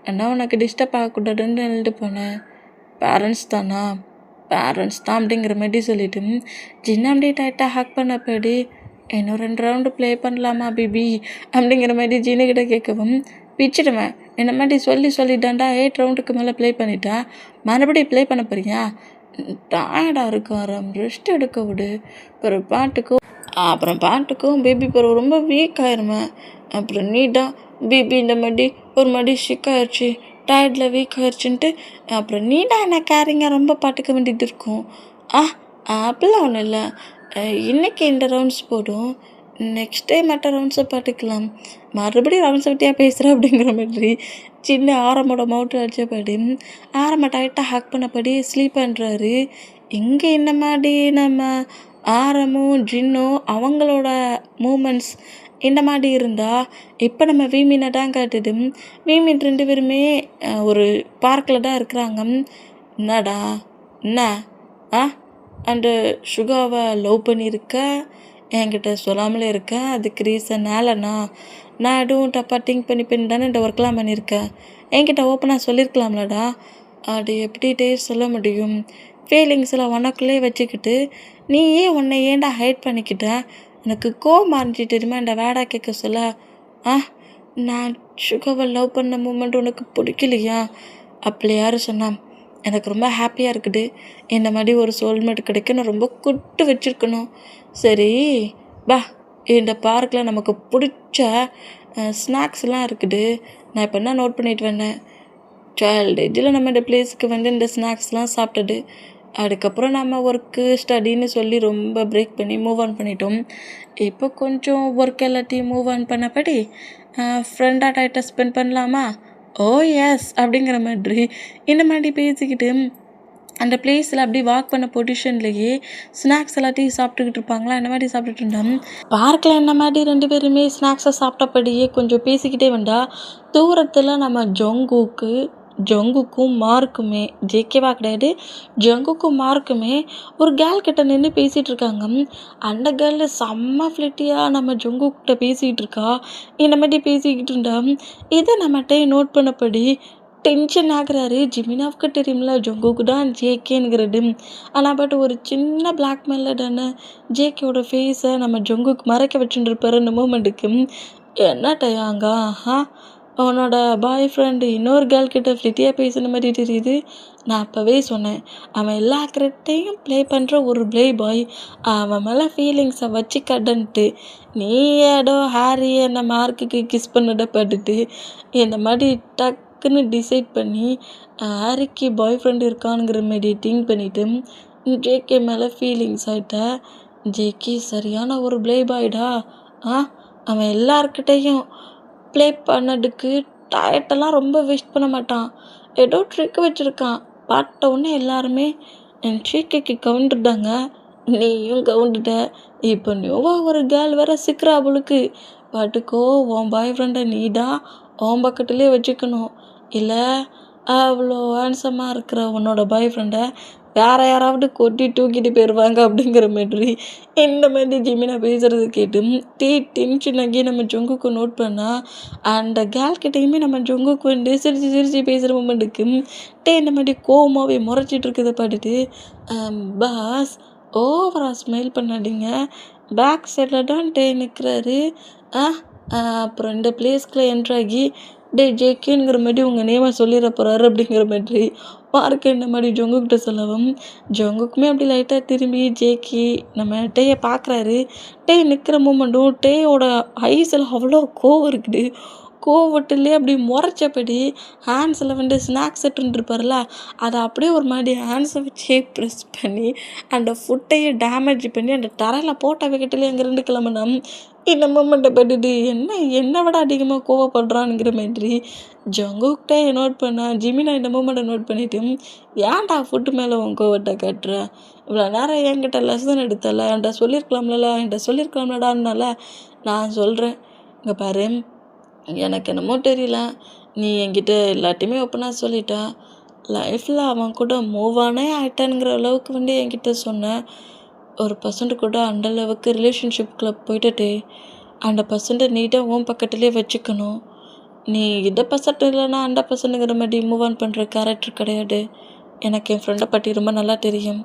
ஆனால் உனக்கு டிஸ்டர்ப் ஆகக்கூடாதுன்னு எழுந்து போனேன். பேரண்ட்ஸ் தான் அப்படிங்கிற மாதிரி சொல்லிவிட்டு ஜின்ன அப்படியே டைட்டாக ஹக் பண்ணப்படி, இன்னும் 2 ரவுண்டு ப்ளே பண்ணலாமா பிபி அப்படிங்கிற மாதிரி ஜின்னுக்கிட்ட கேட்கவும், பிச்சிடுவேன். இந்த மாதிரி சொல்லிட்டாண்டா 8 ரவுண்டுக்கு மேலே ப்ளே பண்ணிட்டா மறுபடியும் ப்ளே பண்ண போறியா? டயர்டாக இருக்கும், ரெஸ்ட் எடுக்க விடு. அப்புறம் பாட்டுக்கும் பேபி பருவம் ரொம்ப வீக் ஆயிருமே. அப்புறம் நீட்டாக பேபி இந்த மாதிரி ஒரு மாதிரி ஷிக் ஆயிடுச்சு, டயர்டில் வீக் ஆயிடுச்சுன்ட்டு அப்புறம் நீட்டாக என்ன கேரிங்காக ரொம்ப பாட்டுக்க வேண்டியது இருக்கும். அப்படிலாம் ஒன்றும் இல்லை. இன்றைக்கி இந்த ரவுண்ட்ஸ் போடும், நெக்ஸ்ட் டே மற்ற ரவுண்ட்ஸை பார்த்துக்கலாம். மறுபடியும் ரவுண்ட்ஸை விட்டியாக பேசுகிறேன் அப்படிங்கிற மாதிரி சின்ன ஆரமோட மவுட்டு அடித்தபடி ஆரம்ப டைட்டாக ஹக் பண்ணபடி ஸ்லீப் பண்ணுறாரு. இங்கே இந்த மாதிரி நம்ம ஆரமும் ஜின்னும் அவங்களோட மூமெண்ட்ஸ் இந்த மாதிரி இருந்தால், இப்போ நம்ம வீமினை தான் காட்டுது. வீமின் 2 பேருமே ஒரு பார்க்கில் தான் இருக்கிறாங்க. என்னடா என்ன அந்த சுகாவை லவ் பண்ணியிருக்க, என்கிட்ட சொல்லாமலே இருக்க, அதுக்கு ரீசனாலண்ணா நான் எதுவும் தப்பாக திங்க் பண்ணி தானே இந்த ஒர்க்லாம் பண்ணியிருக்கேன். என்கிட்ட ஓப்பனாக சொல்லியிருக்கலாம்லடா. அது எப்படிட்டே சொல்ல முடியும்? ஃபீலிங்ஸில் உனக்குள்ளே வச்சுக்கிட்டு நீ உன்னை ஏன்டா ஹைட் பண்ணிக்கிட்ட? எனக்கு கோவம் இருந்துச்சு தெரியுமா இந்த வேடா கேட்க சொல்ல. நான் சுகாவை லவ் பண்ண மூமெண்ட் உனக்கு பிடிக்கலையா? அப்படி யார் சொன்னான்? எனக்கு ரொம்ப ஹாப்பியாக இருக்குது. இந்த மாதிரி ஒரு சோல்மேட் கிடைக்க நான் ரொம்ப குட்டு வச்சுருக்கணும். சரி வா, இந்த பார்க்கில் நமக்கு பிடிச்ச ஸ்நாக்ஸ்லாம் இருக்குது. நான் இப்போ என்ன நோட் பண்ணிட்டு வந்தேன், சைல்டேஜில் நம்ம இந்த பிளேஸுக்கு வந்து இந்த ஸ்நாக்ஸ்லாம் சாப்பிட்டது. அதுக்கப்புறம் நம்ம ஒர்க்கு ஸ்டடின்னு சொல்லி ரொம்ப பிரேக் பண்ணி மூவ் ஆன் பண்ணிட்டோம். இப்போ கொஞ்சம் ஒர்க் எல்லாத்தையும் மூவ் ஆன் பண்ணபடி ஃப்ரெண்டாக டைட்டாக ஸ்பெண்ட் பண்ணலாமா? ஓ எஸ் அப்படிங்கிற மாதிரி இந்த மாதிரி பேசிக்கிட்டு அந்த பிளேஸில் அப்படி வாக் பண்ண பொசிஷன்லேயே ஸ்நாக்ஸ் எல்லாத்தையும் சாப்பிட்டுக்கிட்டு இருப்பாங்களா, இந்த மாதிரி சாப்பிட்டுட்டு இருந்தோம். பார்க்கில் இந்த மாதிரி 2 பேருமே ஸ்நாக்ஸை சாப்பிட்டபடியே கொஞ்சம் பேசிக்கிட்டே வந்தால் தூரத்தில் நம்ம ஜங்குக்கும் மார்க்குமே, ஜேகேவா கிடையாது, ஜங்குக்கும் மார்க்குமே ஒரு கேர்ள் கிட்ட நின்று பேசிகிட்டு இருக்காங்க. அந்த கேர்ள் செம்ம ஃப்ளிட்டியாக நம்ம ஜங்குக்கிட்ட பேசிகிட்டு இருக்கா. இந்த மாதிரி பேசிக்கிட்டு இருந்தா இதை நம்மகிட்ட நோட் பண்ணபடி டென்ஷன் ஆகுறாரு. ஜிமினாவுக்கு தெரியும்ல ஜங்குக்கு தான் ஜேகேங்கிறது. ஆனால் பட் ஒரு சின்ன பிளாக்மெயிலில் தானே ஜேகேவோட ஃபேஸை நம்ம ஜங்குக்கு மறைக்க வச்சுருப்பாரு. அந்த மூமெண்ட்டுக்கு என்ன டயாங்க அவனோட பாய் ஃப்ரெண்டு இன்னொரு கேர்ள் கிட்ட ஃப்ளிட்டியாக பேசுன மாதிரி தெரியுது. நான் அப்போவே சொன்னேன், அவன் எல்லா கிரெட்டையும் ப்ளே பண்ணுற ஒரு ப்ளே பாய், அவன் மேலே ஃபீலிங்ஸை வச்சுக்கடன்ட்டு நீ ஏதோ ஹாரியை அந்த மார்க்குக்கு கிஸ் பண்ணதை பட்டுட்டு இந்த மாதிரி டக்குன்னு டிசைட் பண்ணி ஹாரிக்கு பாய் ஃப்ரெண்டு இருக்கானுங்கிற மாதிரி திங்க் பண்ணிவிட்டு ஜேகே மேலே ஃபீலிங்ஸ் ஆகிட்ட. ஜேகே சரியான ஒரு ப்ளே பாய்டா. அவன் எல்லார்கிட்டையும் ப்ளே பண்ணதுக்கு டயட்டெல்லாம் ரொம்ப வேஸ்ட் பண்ண மாட்டான். ஏதோ ட்ரிக் வச்சுருக்கான். பார்த்த உடனே எல்லாருமே என் ட்ரிக்கு கவுண்டுட்டாங்க. நீயும் கவுண்டுட்ட. இப்போ நியூவாக ஒரு கேர்ள் வேற சிக்கிறா அவளுக்கு. பாட்டுக்கோ உன் பாய் ஃப்ரெண்டை நீ தான் உன் பக்கத்துலேயே வச்சுக்கணும். இல்லை அவ்வளோ ஹேண்ட்ஸமாக இருக்கிற உன்னோட பாய் ஃப்ரெண்டை வேறு யாராவது கொட்டி தூக்கிட்டு போயிடுவாங்க அப்படிங்கிற மாதிரி இந்த மாதிரி ஜிமினா பேசுகிறது கேட்டு டென்ஷன் ஆகி நம்ம ஜங்குக்கு நோட் பண்ணால் அந்த கேர்ள்கிட்டையுமே நம்ம ஜங்குக்கு வந்து சிரித்து பேசுகிற மூமெண்ட்டுக்கு இந்த மாதிரி கோவமாகவே முறைச்சிட்டு இருக்கிறத பார்த்துட்டு பாஸ் ஓவராக ஸ்மைல் பண்ணாதீங்க, பேக் சைடில் தான் நிற்கிறாரு. அப்புறம் இந்த பிளேஸ்க்குள்ள என்ட்ராகி டே ஜேகேங்கிற மாதிரி உங்கள் நேமை சொல்லிட போகிறாரு அப்படிங்கிற மாதிரி மார்க் இந்த மாதிரி ஜொங்குக்கிட்ட சொல்லவும் ஜொங்குக்குமே அப்படி லைட்டாக திரும்பி ஜேகே நம்ம டேயை பார்க்குறாரு. டே நிற்கிற மூமெண்ட்டும் டேயோட ஐஸில் அவ்வளோ கோவம் இருக்குது. கோவட்டிலே அப்படி முறைச்சபடி ஹேண்ட்ஸில் வந்து ஸ்நாக்ஸ் இருப்பார்ல அதை அப்படியே ஒரு மாதிரி ஹேண்ட்ஸை வச்சே ப்ரெஸ் பண்ணி அந்த ஃபுட்டையே டேமேஜ் பண்ணி அந்த தரையில் போட்ட விக்கெட்டிலே அங்கேருந்து கிளம்புனா இந்த மூமெண்ட்டை பட்டுட்டு என்னை விட அதிகமாக கோவப்படுறான்ங்கிற மாதிரி ஜங்குக்கிட்டே நோட் பண்ணா. ஜிமினா இந்த மூமெண்ட்டை நோட் பண்ணிவிட்டு ஏன்டா ஃபுட்டு மேலே உன் கோவத்தை காட்டுற, இவ்வளோ நேரம் என்கிட்ட லெசன் எடுத்தல என்கிட்ட சொல்லியிருக்கலாம்லடான்னால நான் சொல்கிறேன். இங்கே பாரு, எனக்கு என்னமோ தெரியல, நீ என்கிட்ட எல்லாத்தையுமே ஓப்பனாக சொல்லிட்டா. லைஃப்பில் அவன் கூட மூவ் ஆனே ஆகிட்டானுங்கிற அளவுக்கு வந்து என்கிட்ட சொன்னேன். ஒரு பர்சன்ட் கூட அந்த அளவுக்கு ரிலேஷன்ஷிப்பில் போயிட்டு அந்த பர்சன்ட்டை நீட்டாக உன் பக்கத்துலேயே வச்சுக்கணும். நீ இந்த பர்சன்ட் இல்லைன்னா அந்த பர்சன்ட்டுங்கிற மாதிரி மூவ் ஆன் பண்ணுற கேரக்டர் கிடையாது. எனக்கு என் ஃப்ரெண்டை பற்றி ரொம்ப நல்லா தெரியும்.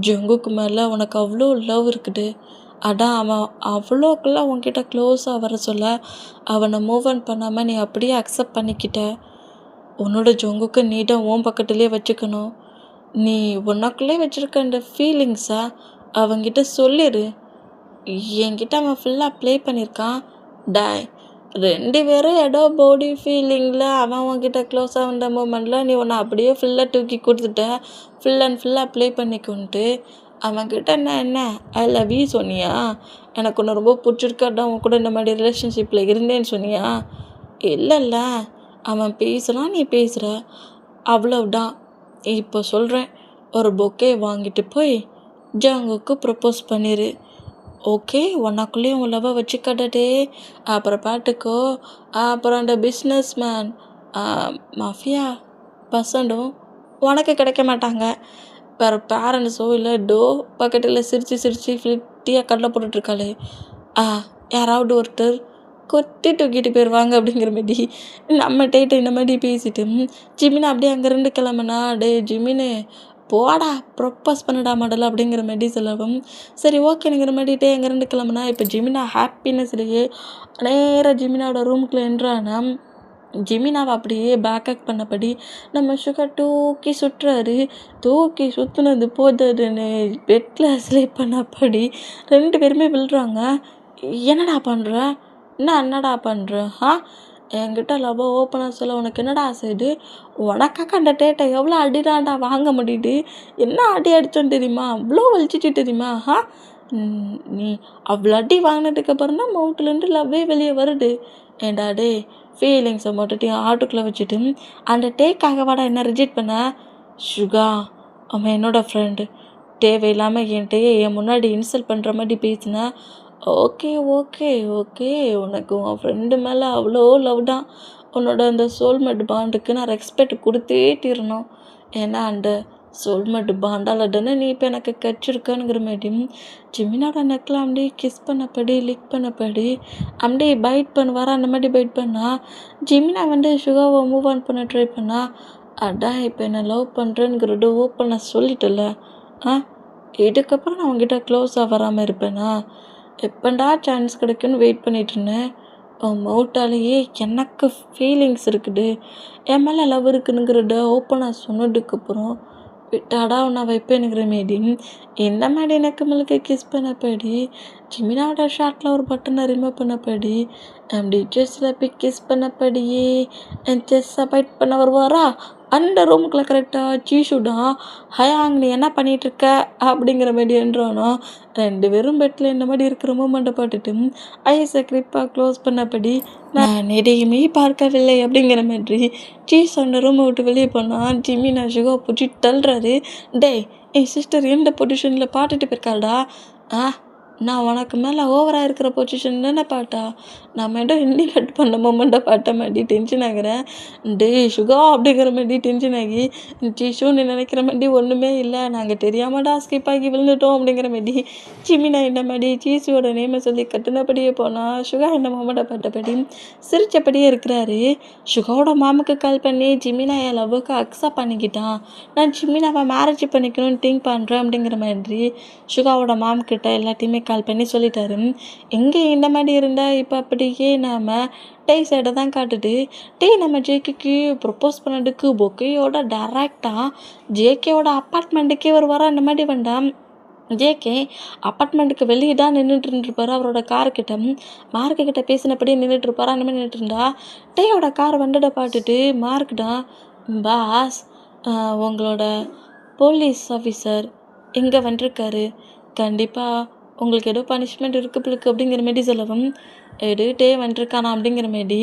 ஜங்குக்கு மேலே உனக்கு அவ்வளோ லவ் இருக்குது. அதான் அவன் அவ்வளோக்கெல்லாம் உன்கிட்ட க்ளோஸாக வர சொல்ல அவனை மூவ் ஆன் பண்ணாமல் நீ அப்படியே அக்செப்ட் பண்ணிக்கிட்ட. உன்னோட ஜங்குக்கு நீட்டாக உன் பக்கத்துலேயே வச்சுக்கணும். நீ உனக்குள்ளே வச்சுருக்க அந்த ஃபீலிங்ஸை அவங்கிட்ட சொல்லிடு. என்கிட்ட அவன் ஃபுல்லாக ப்ளே பண்ணியிருக்கான். டாய் 2 பேரும் ஏதோ பாடி ஃபீலிங்கில் அவன் உன்கிட்ட க்ளோஸாக வந்த மூமெண்ட்டில் நீ உன்னை அப்படியே ஃபுல்லாக தூக்கி கொடுத்துட்ட. ஃபுல் அண்ட் ஃபுல்லாக ப்ளே பண்ணிக்கொண்டு அவன்கிட்ட என்ன ஐ லவ் யூ சொன்னியா? எனக்கு ஒன்று ரொம்ப பிடிச்சிருக்காட்டா உன் கூட இந்த மாதிரி ரிலேஷன்ஷிப்பில் இருந்தேன்னு சொன்னியா? இல்லைல்ல, அவன் பேசுகிறான், நீ பேசுகிற, அவ்வளவுதான். இப்போ சொல்கிறேன், ஒரு பொக்கே வாங்கிட்டு போய் ஜங்குக்கு ப்ரப்போஸ் பண்ணிடு. ஓகே, உனக்குள்ளேயும் உன் லவ்வை வச்சுக்கட்டே. அப்புறம் பாட்டுக்கோ. அப்புறம் அந்த பிஸ்னஸ் மேன் மாஃபியா பர்சண்டும் உனக்கு கிடைக்க மாட்டாங்க. வேறு பேரண்ட்ஸோ இல்லை பக்கத்தில் சிரித்து ஃபிளிட்டியாக கடலை போட்டுட்ருக்காளே யாராவது ஒருத்தர் கொத்தி தூக்கிட்டு போயிடுவாங்க அப்படிங்கிற மாதிரி நம்ம டேட்டை இந்த மாதிரி பேசிட்டு ஜிமினை அப்படியே அங்கேருந்து கிளம்புனா. டே ஜிமினு போடா ப்ரொப்போஸ் பண்ணடா மாடல் அப்படிங்கிற மாதிரி சொல்லவும் சரி ஓகேங்கிற மாதிரிட்டே அங்கேருந்து கிளம்புனா. இப்போ ஜிமினா ஹாப்பினஸ்லேயே நேராக ஜிமினாவோட ரூமுக்குள்ளே என்றானா ஜிமினாவை அப்படியே பேக்கப் பண்ணபடி நம்ம சுகர் தூக்கி சுற்றுனது போதுன்னு பெட்டில் ஸ்லீப் பண்ணபடி 2 பேருமே விழுறாங்க. என்னடா பண்ணுற என்கிட்ட லவ் ஓப்பனாக சொல்ல உனக்கு என்னடா ஆசைடு? உனக்காக அந்த டேட்டை எவ்வளோ அடிடாண்டா வாங்க முடியுது? என்ன அடி அடித்தோன்னு தெரியுமா? அவ்வளோ வலிச்சிட்டு தெரியுமா? நீ அவ்வளோ அடி வாங்கினதுக்கப்புறம் தான் மவுண்ட்லேருந்து லவ்வே வெளியே வருது. ஏண்டா டே ஃபீலிங்ஸை மட்டும் ஆட்டுக்குள்ளே வச்சுட்டு அந்த டேக்காக வாடா என்ன ரிஜெக்ட் பண்ண? சுகா, அவன் என்னோடய ஃப்ரெண்டு, தேவையில்லாமல் என் முன்னாடி இன்சல்ட் பண்ணுற மாதிரி பேசினேன். ஓகே உனக்கு உன் ஃப்ரெண்டு மேலே அவ்வளோ லவ் தான். உன்னோட அந்த சோல்மேட் பாண்டுக்கு நான் ரெஸ்பெக்ட் கொடுத்தே தீரணும். ஏன்னா அந்த சோல்மேட் பாண்டால் தானே நீ இப்போ எனக்கு கச்சிருக்கனுங்கிற மாதிரி ஜிமினோட நெக்கில் அப்படியே கிஸ் பண்ணப்படி லிக் பண்ணப்படி அப்படியே பைட் பண்ணுவாரா. அந்த மாதிரி பைட் பண்ணா ஜிமினா வந்து சுகாவை மூவ் ஆன் பண்ண ட்ரை பண்ணா. அதான் இப்போ என்ன லவ் பண்ணுறேங்கிறத ஓப்பனாக சொல்லிட்டல. இதுக்கப்புறம் நான் உங்ககிட்ட க்ளோஸாக வராமல் இருப்பேனா? எப்பண்டா சான்ஸ் கிடைக்குன்னு வெயிட் பண்ணிட்டு இருந்தேன். மவுட்டாலேயே எனக்கு ஃபீலிங்ஸ் இருக்குது, என் மேலே லவ் இருக்குனுங்கிறத ஓப்பனாக சொன்னதுக்கப்புறம் விட்டாடா உன்னை வைப்பேனுங்கிற மாரி இந்த மாதிரி எனக்கு மிளகு கிஸ் பண்ணப்படி ஜிமினாவோட ஷார்ட்டில் ஒரு பட்டனை ரிமூவ் பண்ணப்படி அப்படி செஸ்ஸில் போய் கிஸ் பண்ணப்படியே என் செஸ்ஸை பைட் பண்ண வருவாரா. அந்த ரூமுக்குள்ளே கரெக்டாக சீஷுடான் ஹயாங் நீ என்ன பண்ணிகிட்ருக்க அப்படிங்கிற மாதிரி என்றானோ 2 பேரும் பெட்டில் இந்த மாதிரி இருக்கிற மூமெண்ட்டை பார்த்துட்டு ஐஸை கிரிப்பாக க்ளோஸ் பண்ணப்படி நான் எதையுமே பார்க்கவில்லை அப்படிங்கிற மாதிரி சீஸ் அந்த ரூமை விட்டு வெளியே போனால் ஜிமினா சுகா பிடிச்சி தள்ளுறாரு. டே என் சிஸ்டர் எந்த பொசிஷனில் பார்த்துட்டு போயிருக்காடா? நான் உனக்கு மேலே ஓவராக இருக்கிற பொசிஷன் தானே பாட்டா? நான் மேடம் ஹிந்தி கட் பண்ண மொமெண்ட்டை பாட்ட மாதிரி டென்ஷன் ஆகிறேன். டே சுகா அப்படிங்கிற மாதிரி டென்ஷன் ஆகி சீஷுன்னு நினைக்கிற மாதிரி ஒன்றுமே இல்லை, நாங்கள் தெரியாமடா ஸ்கிப் ஆகி விழுந்துட்டோம் அப்படிங்கிற மாதிரி ஜிமினா இந்த மாதிரி சீஸோட நேமை சொல்லி கட்டினபடியே போனால் சுகா இந்த மொமெண்ட்டை பார்த்தபடி சிரித்தபடியே இருக்கிறாரு. சுகாவோட மாமுக்கு கால் பண்ணி ஜிமினா என் லவ்வுக்கு அக்செப்ட் பண்ணிக்கிட்டான், நான் ஜிமினாவை மேரேஜ் பண்ணிக்கணும்னு திங்க் பண்ணுறேன் அப்படிங்கிற மாதிரி சுகாவோட மாம்கிட்ட எல்லாத்தையுமே கால் பண்ணி சொல்லிட்டாரு. எங்கே இந்த மாதிரி இருந்தால் இப்போ அப்படியே நாம் டேய் சைடை தான் காட்டுது. நம்ம ஜேகேக்கு ப்ரப்போஸ் பண்ணதுக்கு பொக்கையோட டேரெக்டாக ஜேகேவோட அப்பார்ட்மெண்ட்டுக்கே ஒரு வர அந்த மாதிரி வேண்டாம். ஜேகே அப்பார்ட்மெண்ட்டுக்கு வெளியே தான் நின்றுட்டுருப்பாரு அவரோட கார்கிட்ட. மார்க்கிட்ட பேசினபடியே நின்றுட்டுருப்பாரு. அந்த மாதிரி நின்றுட்டுருந்தா டேயோட கார் வண்டதை பார்த்துட்டு மார்க் தான், பாஸ் உங்களோட போலீஸ் ஆஃபீஸர் இங்கே வந்துருக்காரு, கண்டிப்பாக உங்களுக்கு ஏதோ பனிஷ்மெண்ட் இருக்குது அப்படிங்கிற மாரி சொல்லவும், டே வந்துருக்கானா அப்படிங்கிற மாரி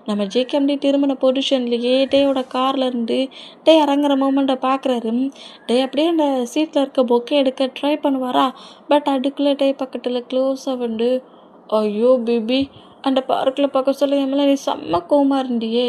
நம்ம ஜேகே அப்படி திரும்பின பொசிஷன்லேயே டேயோட கார்லேருந்து இறங்குற மூமெண்ட்டை பார்க்குறாரு. அப்படியே அந்த சீட்டில் இருக்க பொக்கே எடுக்க ட்ரை பண்ணுவாரா, பட் அதுக்குள்ளே பக்கத்தில் க்ளோஸாக வந்து, ஐயோ பேபி அந்த பார்க்கில் பார்க்க சொல்ல என் மேலே நீ செம்ம கோவமாக இருந்தியே,